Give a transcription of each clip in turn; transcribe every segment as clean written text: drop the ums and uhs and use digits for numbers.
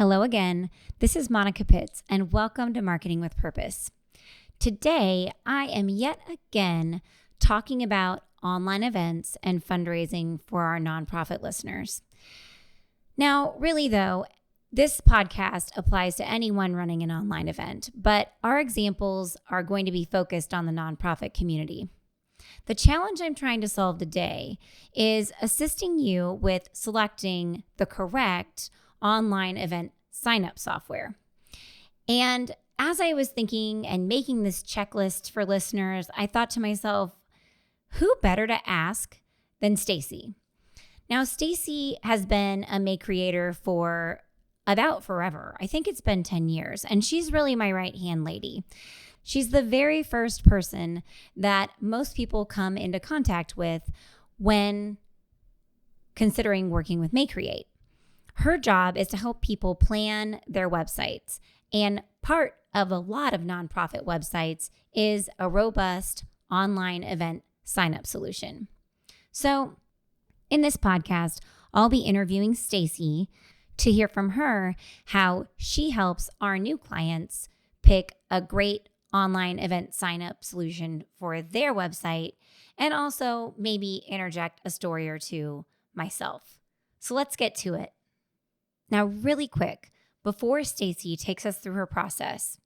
Hello again. This is Monica Pitts, and welcome to Marketing with Purpose. Today, I am yet again talking about online events and fundraising for our nonprofit listeners. Now, really though, this podcast applies to anyone running an online event, but our examples are going to be focused on the nonprofit community. The challenge I'm trying to solve today is assisting you with selecting the correct online event sign-up software. And as I was thinking and making this checklist for listeners, I thought to myself, who better to ask than Stacy? Now, Stacy has been a May creator for about forever. I think it's been 10 years, and she's really my right-hand lady. She's the very first person that most people come into contact with when considering working with May Create. Her job is to help people plan their websites, and part of a lot of nonprofit websites is a robust online event sign-up solution. So in this podcast, I'll be interviewing Stacy to hear from her how she helps our new clients pick a great online event sign-up solution for their website, and also maybe interject a story or two myself. So let's get to it. Now, really quick, before Stacy takes us through her process,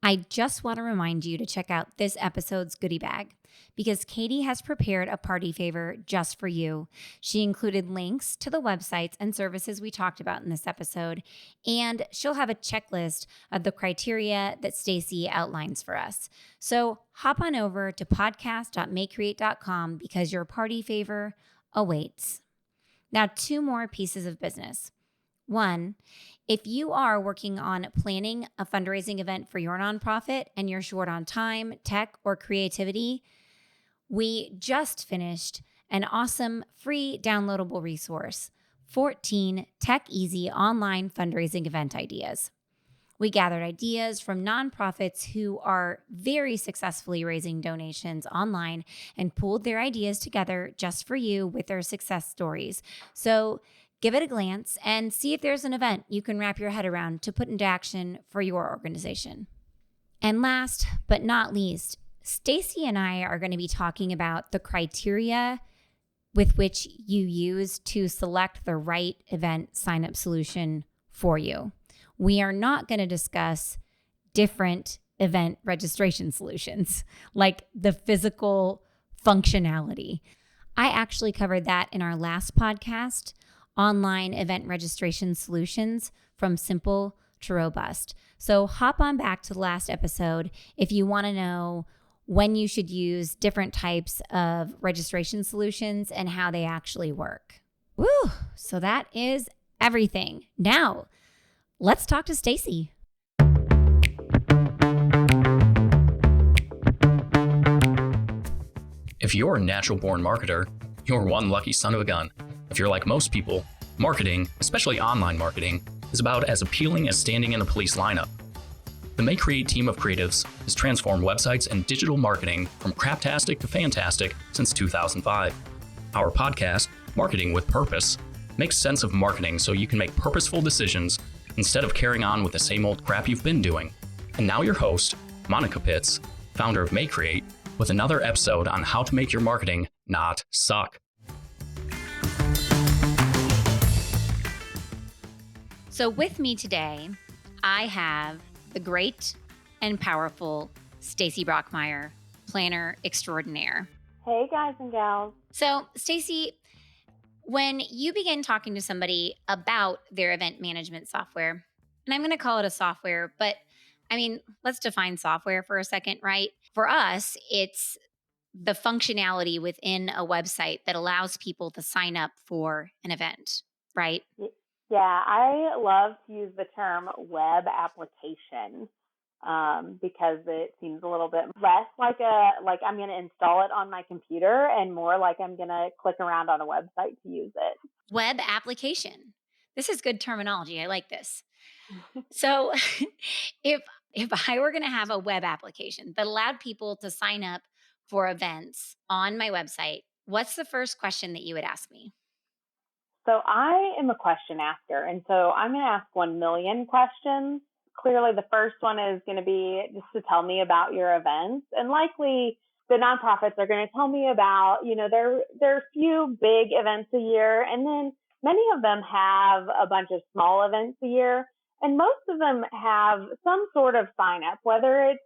I just want to remind you to check out this episode's goodie bag because Katie has prepared a party favor just for you. She included links to the websites and services we talked about in this episode, and she'll have a checklist of the criteria that Stacy outlines for us. So hop on over to podcast.maycreate.com because your party favor awaits. Now, 2 more pieces of business. 1, if you are working on planning a fundraising event for your nonprofit and you're short on time, tech, or creativity, we just finished an awesome free downloadable resource, 14 tech-easy online fundraising event ideas. We gathered ideas from nonprofits who are very successfully raising donations online and pooled their ideas together just for you with their success stories. So give it a glance and see if there's an event you can wrap your head around to put into action for your organization. And last but not least, Stacy and I are going to be talking about the criteria with which you use to select the right event sign-up solution for you. We are not going to discuss different event registration solutions, like the physical functionality. I actually covered that in our last podcast, Online Event Registration Solutions from Simple to Robust. So hop on back to the last episode if you want to know when you should use different types of registration solutions and how they actually work. Woo! So that is everything. Now, let's talk to Stacy. If you're a natural-born marketer, you're one lucky son of a gun. If you're like most people, marketing, especially online marketing, is about as appealing as standing in a police lineup. The May Create team of creatives has transformed websites and digital marketing from craptastic to fantastic since 2005. Our podcast, Marketing with Purpose, makes sense of marketing so you can make purposeful decisions instead of carrying on with the same old crap you've been doing. And now your host, Monica Pitts, founder of May Create, with another episode on how to make your marketing not suck. So with me today, I have the great and powerful Stacy Brockmeyer, planner extraordinaire. Hey guys and gals. So Stacy, when you begin talking to somebody about their event management software, and I'm going to call it a software, but I mean, let's define software for a second, right? For us, it's the functionality within a website that allows people to sign up for an event, right? Yeah, I love to use the term web application because it seems a little bit less like I'm going to install it on my computer and more like I'm going to click around on a website to use it. Web application. This is good terminology. I like this. So if I were going to have a web application that allowed people to sign up for events on my website, what's the first question that you would ask me? So I am a question asker. And so I'm going to ask 1 million questions. Clearly, the first one is going to be just to tell me about your events. And likely the nonprofits are going to tell me about, there are a few big events a year. And then many of them have a bunch of small events a year. And most of them have some sort of sign up, whether it's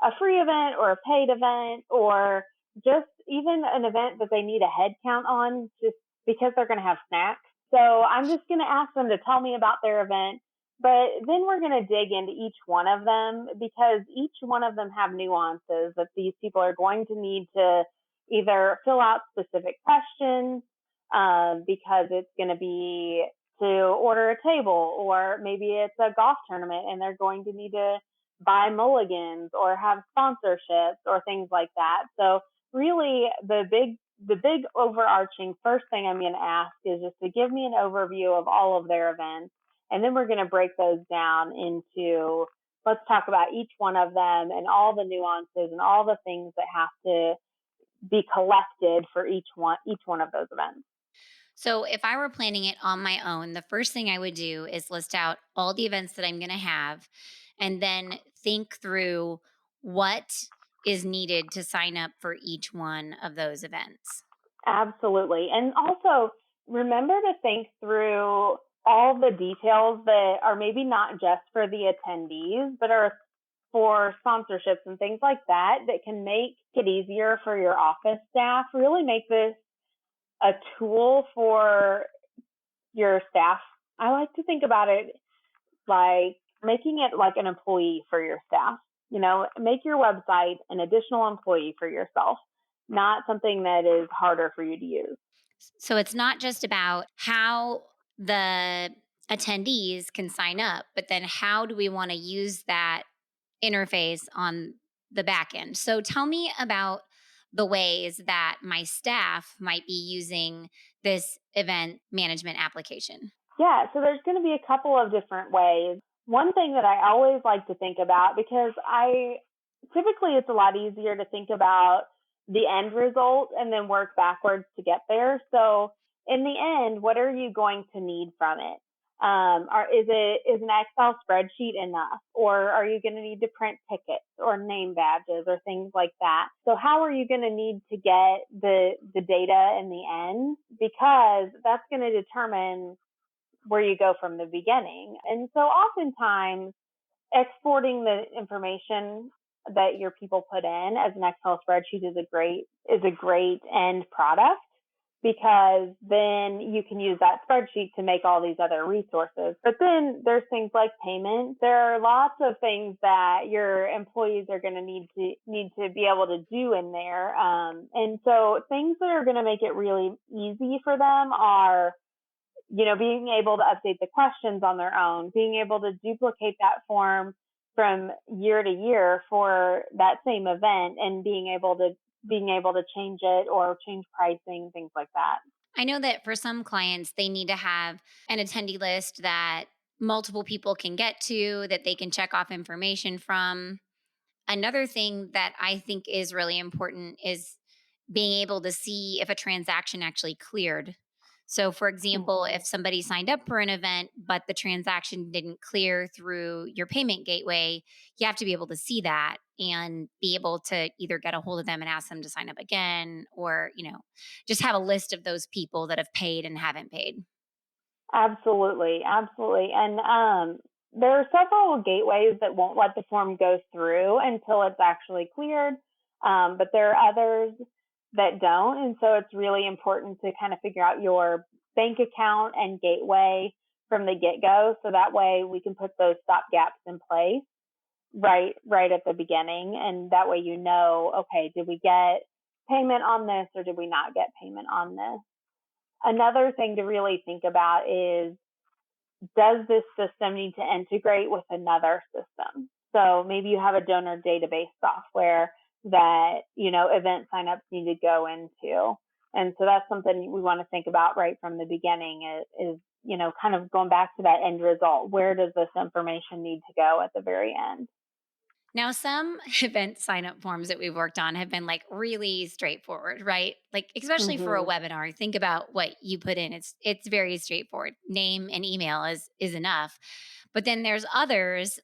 a free event or a paid event or just even an event that they need a head count on, just because they're going to have snacks. So I'm just going to ask them to tell me about their event. But then we're going to dig into each one of them because each one of them have nuances that these people are going to need to either fill out specific questions because it's going to be to order a table, or maybe it's a golf tournament and they're going to need to buy mulligans or have sponsorships or things like that. So really the big overarching first thing I'm going to ask is just to give me an overview of all of their events. And then we're going to break those down into, let's talk about each one of them and all the nuances and all the things that have to be collected for each one of those events. So, if I were planning it on my own, the first thing I would do is list out all the events that I'm going to have and then think through what is needed to sign up for each one of those events. Absolutely. And also remember to think through all the details that are maybe not just for the attendees, but are for sponsorships and things like that can make it easier for your office staff. Really make this a tool for your staff. I like to think about it like making it like an employee for your staff. Make your website an additional employee for yourself, not something that is harder for you to use. So, it's not just about how the attendees can sign up, but then how do we want to use that interface on the back end? So, tell me about the ways that my staff might be using this event management application. Yeah, so there's going to be a couple of different ways. One thing that I always like to think about, because typically it's a lot easier to think about the end result and then work backwards to get there. So in the end, what are you going to need from it? Is an Excel spreadsheet enough, or are you going to need to print tickets or name badges or things like that? So how are you going to need to get the data in the end? Because that's going to determine where you go from the beginning. And so oftentimes exporting the information that your people put in as an Excel spreadsheet is a great end product, because then you can use that spreadsheet to make all these other resources. But then there's things like payment. There are lots of things that your employees are going to need to be able to do in there. And so things that are going to make it really easy for them are, being able to update the questions on their own, being able to duplicate that form from year to year for that same event, and being able to change it or change pricing, things like that. I know that for some clients, they need to have an attendee list that multiple people can get to, that they can check off information from. Another thing that I think is really important is being able to see if a transaction actually cleared. So, for example, if somebody signed up for an event, but the transaction didn't clear through your payment gateway, you have to be able to see that and be able to either get a hold of them and ask them to sign up again, or, just have a list of those people that have paid and haven't paid. Absolutely. Absolutely. And there are several gateways that won't let the form go through until it's actually cleared. But there are others that don't. And so it's really important to kind of figure out your bank account and gateway from the get-go. So that way we can put those stop gaps in place right at the beginning. And that way, okay, did we get payment on this or did we not get payment on this? Another thing to really think about is, does this system need to integrate with another system? So maybe you have a donor database software that, event signups need to go into. And so that's something we want to think about right from the beginning is kind of going back to that end result. Where does this information need to go at the very end? Now, some event sign up forms that we've worked on have been like really straightforward, right? Like especially for a Mhm. webinar, think about what you put in. It's very straightforward. Name and email is enough. But then there's others.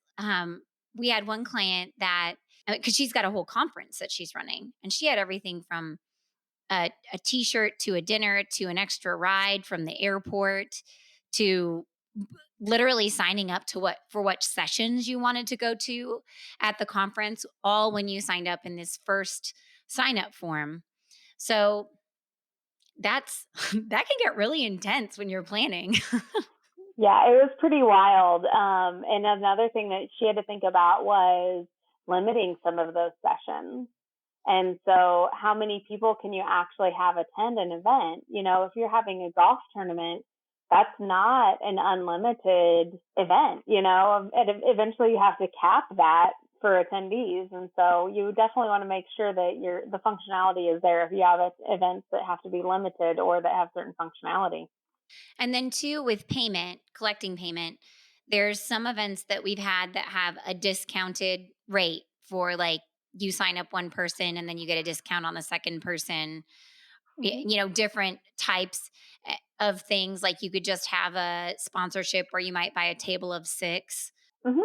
We had one client that because she's got a whole conference that she's running, and she had everything from a t-shirt to a dinner to an extra ride from the airport to literally signing up to what sessions you wanted to go to at the conference, all when you signed up in this first sign up form. So that's that can get really intense when you're planning. Yeah, it was pretty wild. And another thing that she had to think about was limiting some of those sessions. And so, how many people can you actually have attend an event? If you're having a golf tournament, that's not an unlimited event. And eventually you have to cap that for attendees. And so, you definitely want to make sure that the functionality is there if you have events that have to be limited or that have certain functionality. And then too with payment, collecting payment, there's some events that we've had that have a discounted rate for like you sign up one person and then you get a discount on the second person. Hmm. Different types of things like you could just have a sponsorship where you might buy a table of 6. Hmm.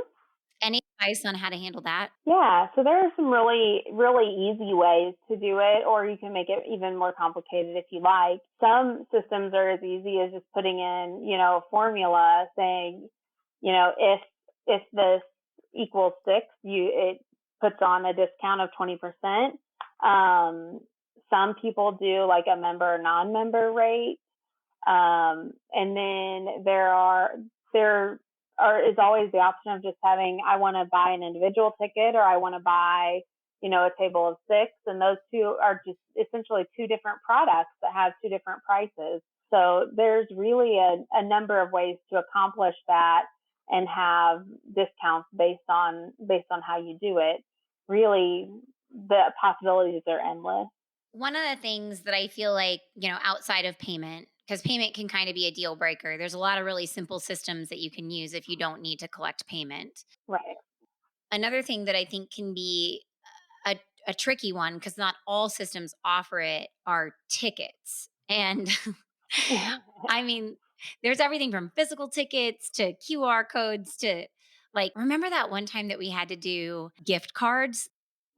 Any advice on how to handle that? Yeah, so there are some really, really easy ways to do it, or you can make it even more complicated if you like. Some systems are as easy as just putting in, a formula saying, if this equals 6, it puts on a discount of 20%. Some people do like a member non-member rate. And then there is always the option of just having, I want to buy an individual ticket or I want to buy, a table of 6. And those two are just essentially two different products that have two different prices. So there's really a number of ways to accomplish that and have discounts based on how you do it. Really, the possibilities are endless. One of the things that I feel like, outside of payment, because payment can kind of be a deal breaker, there's a lot of really simple systems that you can use if you don't need to collect payment. Right. Another thing that I think can be a tricky one, because not all systems offer it, are tickets. And I mean, there's everything from physical tickets to QR codes to like, remember that one time that we had to do gift cards?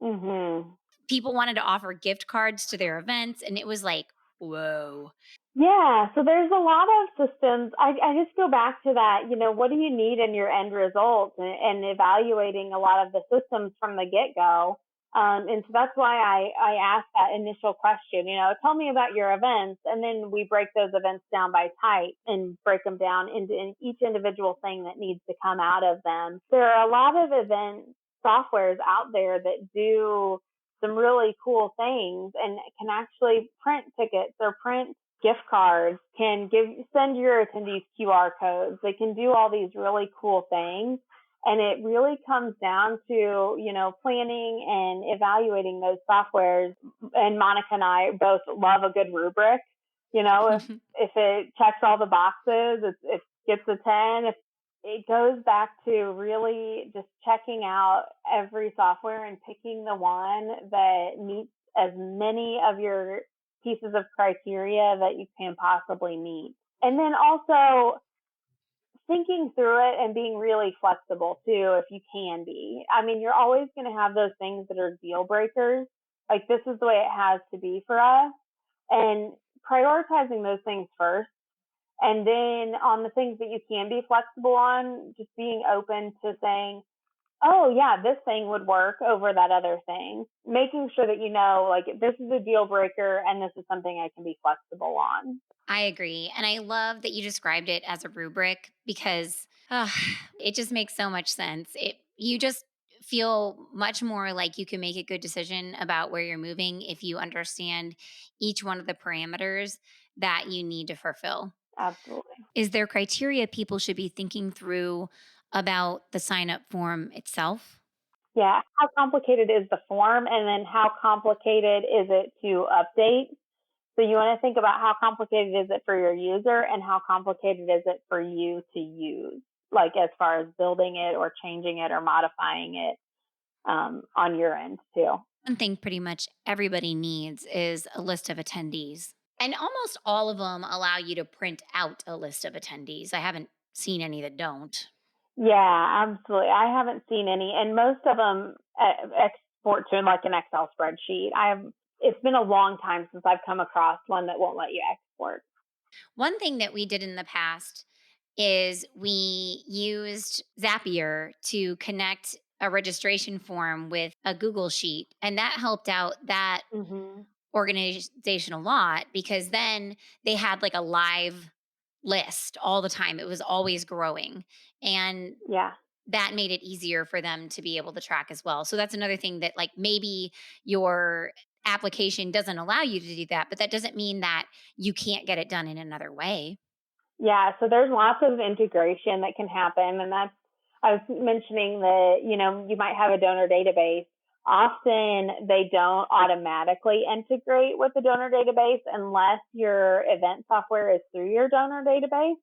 Mhm. People wanted to offer gift cards to their events, and it was like, whoa. Yeah, so there's a lot of systems. I just go back to that, what do you need in your end results and evaluating a lot of the systems from the get go. And so that's why I asked that initial question, tell me about your events. And then we break those events down by type and break them down into each individual thing that needs to come out of them. There are a lot of event softwares out there that do some really cool things and can actually print tickets or print gift cards, can send your attendees QR codes. They can do all these really cool things. And it really comes down to, planning and evaluating those softwares. And Monica and I both love a good rubric. If it checks all the boxes, it gets a 10. If it goes back to really just checking out every software and picking the one that meets as many of your pieces of criteria that you can possibly meet. And then also thinking through it and being really flexible too, if you can be. I mean, you're always going to have those things that are deal breakers. Like, this is the way it has to be for us. And prioritizing those things first. And then on the things that you can be flexible on, just being open to saying, oh yeah, this thing would work over that other thing. Making sure that like, this is a deal breaker and this is something I can be flexible on. I agree. And I love that you described it as a rubric because it just makes so much sense. You just feel much more like you can make a good decision about where you're moving if you understand each one of the parameters that you need to fulfill. Absolutely. Is there criteria people should be thinking through about the sign up form itself? Yeah. How complicated is the form? And then how complicated is it to update? So you want to think about how complicated is it for your user and how complicated is it for you to use, like as far as building it or changing it or modifying it. on your end too. One thing pretty much everybody needs is a list of attendees. And almost all of them allow you to print out a list of attendees. I haven't seen any that don't. Yeah, absolutely. I haven't seen any, and most of them export to like an Excel spreadsheet. It's been a long time since I've come across one that won't let you export. One thing that we did in the past is we used Zapier to connect a registration form with a Google Sheet. And that helped out that Hmm. organization a lot because then they had like a live list all the time. It was always growing. And Yeah. that made it easier for them to be able to track as well. So that's another thing that, like, maybe your application doesn't allow you to do that, but that doesn't mean that you can't get it done in another way. Yeah, so there's lots of integration that can happen, and I was mentioning that, you might have a donor database. Often they don't automatically integrate with the donor database unless your event software is through your donor database.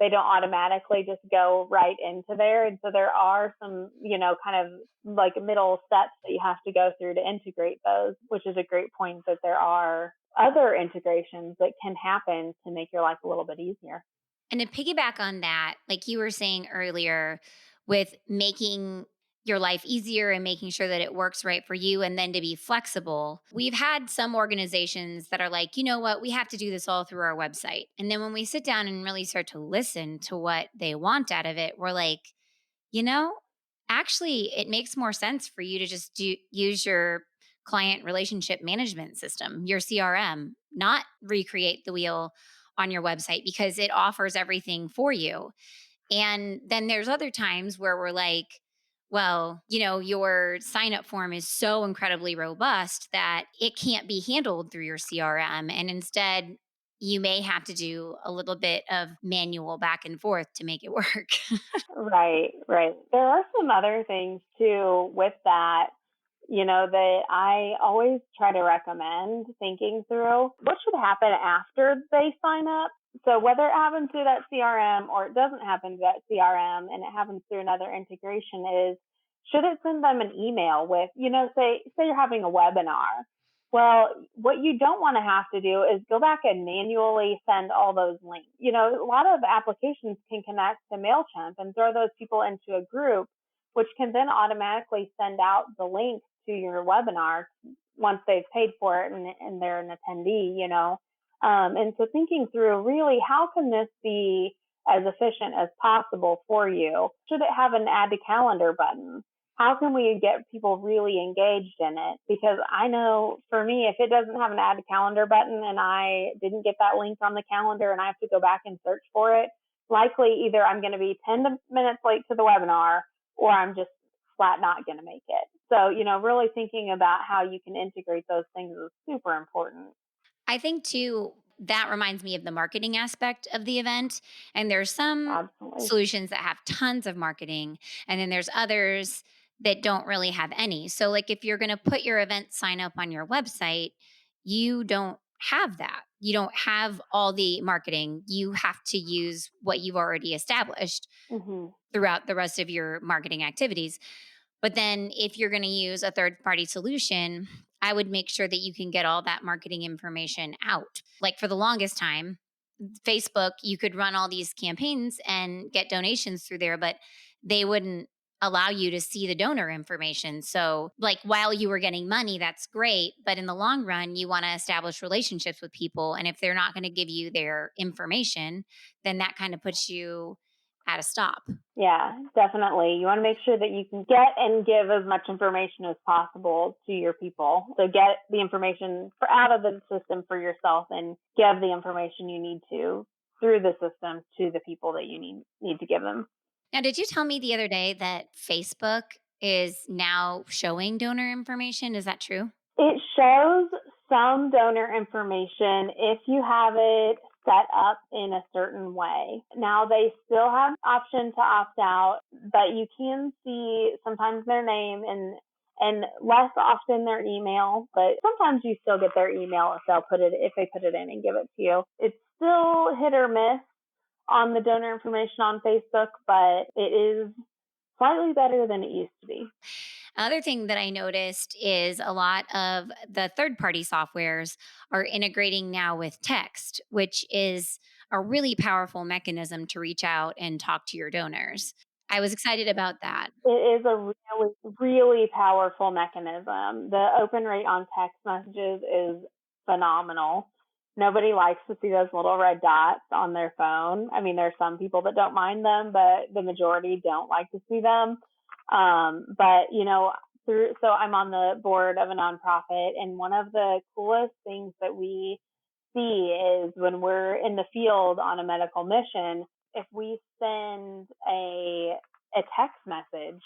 They don't automatically just go right into there. And so there are some, kind of like middle steps that you have to go through to integrate those, which is a great point that there are other integrations that can happen to make your life a little bit easier. And to piggyback on that, like you were saying earlier, with making your life easier and making sure that it works right for you, and then to be flexible, we've had some organizations that are like, you know what, we have to do this all through our website. And then when we sit down and really start to listen to what they want out of it, we're like, you know, actually, it makes more sense for you to just use your client relationship management system, your CRM, not recreate the wheel on your website because it offers everything for you. And then there's other times where we're like, well, your sign up form is so incredibly robust that it can't be handled through your CRM. And instead, you may have to do a little bit of manual back and forth to make it work. Right, right. There are some other things too with that, that I always try to recommend thinking through what should happen after they sign up. So whether it happens through that CRM or it doesn't happen through that CRM and it happens through another integration is, should it send them an email with, say you're having a webinar. Well, what you don't want to have to do is go back and manually send all those links. A lot of applications can connect to MailChimp and throw those people into a group, which can then automatically send out the link to your webinar once they've paid for it and they're an attendee. And so thinking through really how can this be as efficient as possible for you? Should it have an add to calendar button? How can we get people really engaged in it? Because I know for me, if it doesn't have an add to calendar button and I didn't get that link on the calendar and I have to go back and search for it, likely either I'm going to be 10 minutes late to the webinar or I'm just flat not going to make it. So, really thinking about how you can integrate those things is super important. I think too, that reminds me of the marketing aspect of the event. And there's some Absolutely. solutions that have tons of marketing, and then there's others that don't really have any. So, like, if you're going to put your event sign up on your website, you don't have that. You don't have all the marketing. You have to use what you've already established Hmm. throughout the rest of your marketing activities. But then if you're going to use a third party solution, I would make sure that you can get all that marketing information out. Like, for the longest time, Facebook, you could run all these campaigns and get donations through there, but they wouldn't allow you to see the donor information. So, like, while you were getting money, that's great. But in the long run, you want to establish relationships with people. And if they're not going to give you their information, then that kind of puts you at a stop. Yeah, definitely. You want to make sure that you can get and give as much information as possible to your people. So get the information out of the system for yourself and give the information you need to through the system to the people that you need to give them. Now, did you tell me the other day that Facebook is now showing donor information? Is that true? It shows some donor information if you have it set up in a certain way. Now they still have option to opt out, but you can see sometimes their name and less often their email, but sometimes you still get their email if they put it in and give it to you. It's still hit or miss on the donor information on Facebook, but it is slightly better than it used to be. Other thing that I noticed is a lot of the third-party softwares are integrating now with text, which is a really powerful mechanism to reach out and talk to your donors. I was excited about that. It is a really, really powerful mechanism. The open rate on text messages is phenomenal. Nobody likes to see those little red dots on their phone. I mean, there's some people that don't mind them, but the majority don't like to see them. But so I'm on the board of a nonprofit, and one of the coolest things that we see is when we're in the field on a medical mission, if we send a text message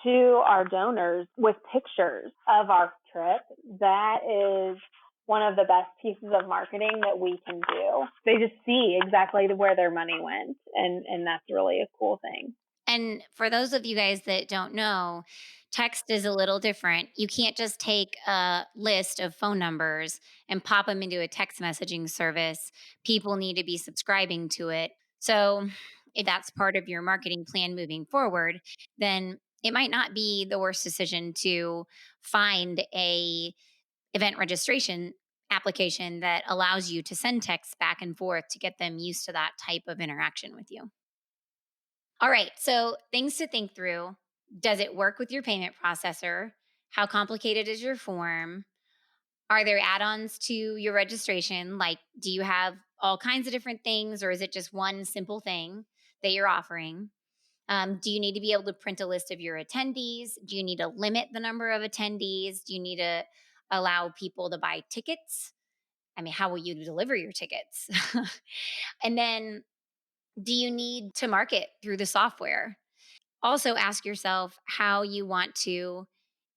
to our donors with pictures of our trip, that is one of the best pieces of marketing that we can do. They just see exactly where their money went, and that's really a cool thing. And for those of you guys that don't know, text is a little different. You can't just take a list of phone numbers and pop them into a text messaging service. People need to be subscribing to it. So if that's part of your marketing plan moving forward, then it might not be the worst decision to find a event registration application that allows you to send texts back and forth to get them used to that type of interaction with you. All right, so things to think through. Does it work with your payment processor? How complicated is your form? Are there add-ons to your registration? Like, do you have all kinds of different things, or is it just one simple thing that you're offering? Do you need to be able to print a list of your attendees? Do you need to limit the number of attendees? Do you need to allow people to buy tickets? I mean, how will you deliver your tickets? And then, do you need to market through the software? Also ask yourself how you want to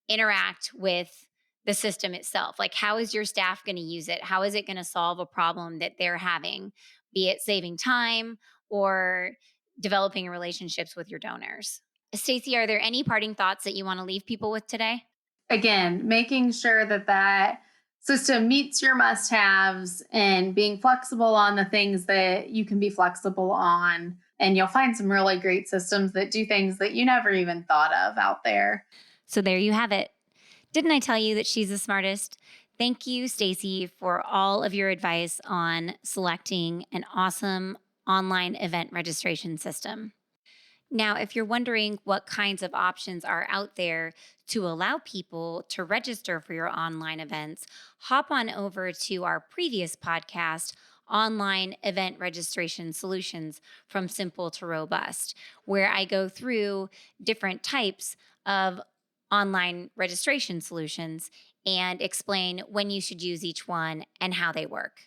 interact with the system itself. Like, how is your staff going to use it? How is it going to solve a problem that they're having, be it saving time or developing relationships with your donors? Stacey, are there any parting thoughts that you want to leave people with today? Again, making sure that system meets your must-haves and being flexible on the things that you can be flexible on. And you'll find some really great systems that do things that you never even thought of out there. So there you have it. Didn't I tell you that she's the smartest? Thank you, Stacey, for all of your advice on selecting an awesome online event registration system. Now, if you're wondering what kinds of options are out there to allow people to register for your online events, hop on over to our previous podcast, Online Event Registration Solutions from Simple to Robust, where I go through different types of online registration solutions and explain when you should use each one and how they work.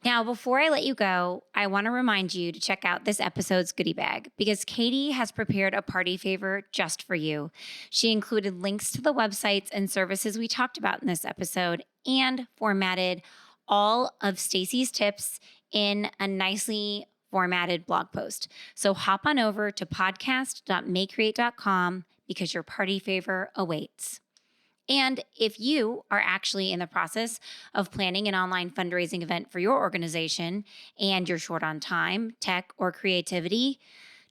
Now, before I let you go, I want to remind you to check out this episode's goodie bag because Katie has prepared a party favor just for you. She included links to the websites and services we talked about in this episode and formatted all of Stacey's tips in a nicely formatted blog post. So hop on over to podcast.maycreate.com because your party favor awaits. And if you are actually in the process of planning an online fundraising event for your organization and you're short on time, tech, or creativity,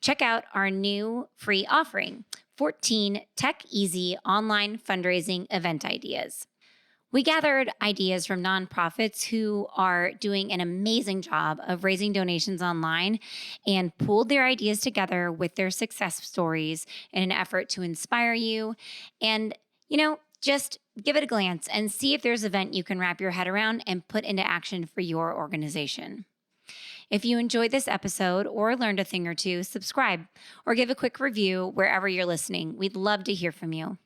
check out our new free offering, 14 tech-easy online fundraising event ideas. We gathered ideas from nonprofits who are doing an amazing job of raising donations online and pooled their ideas together with their success stories in an effort to inspire you and, just give it a glance and see if there's an event you can wrap your head around and put into action for your organization. If you enjoyed this episode or learned a thing or two, subscribe or give a quick review wherever you're listening. We'd love to hear from you.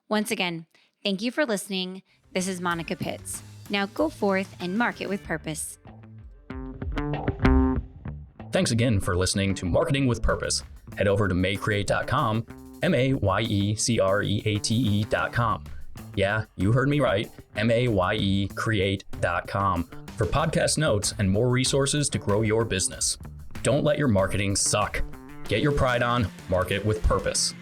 Once again, thank you for listening. This is Monica Pitts. Now go forth and market with purpose. Thanks again for listening to Marketing with Purpose. Head over to maycreate.com, MAYECREATE.com. Yeah, you heard me right, MAYECreate.com for podcast notes and more resources to grow your business. Don't let your marketing suck. Get your pride on, market with purpose.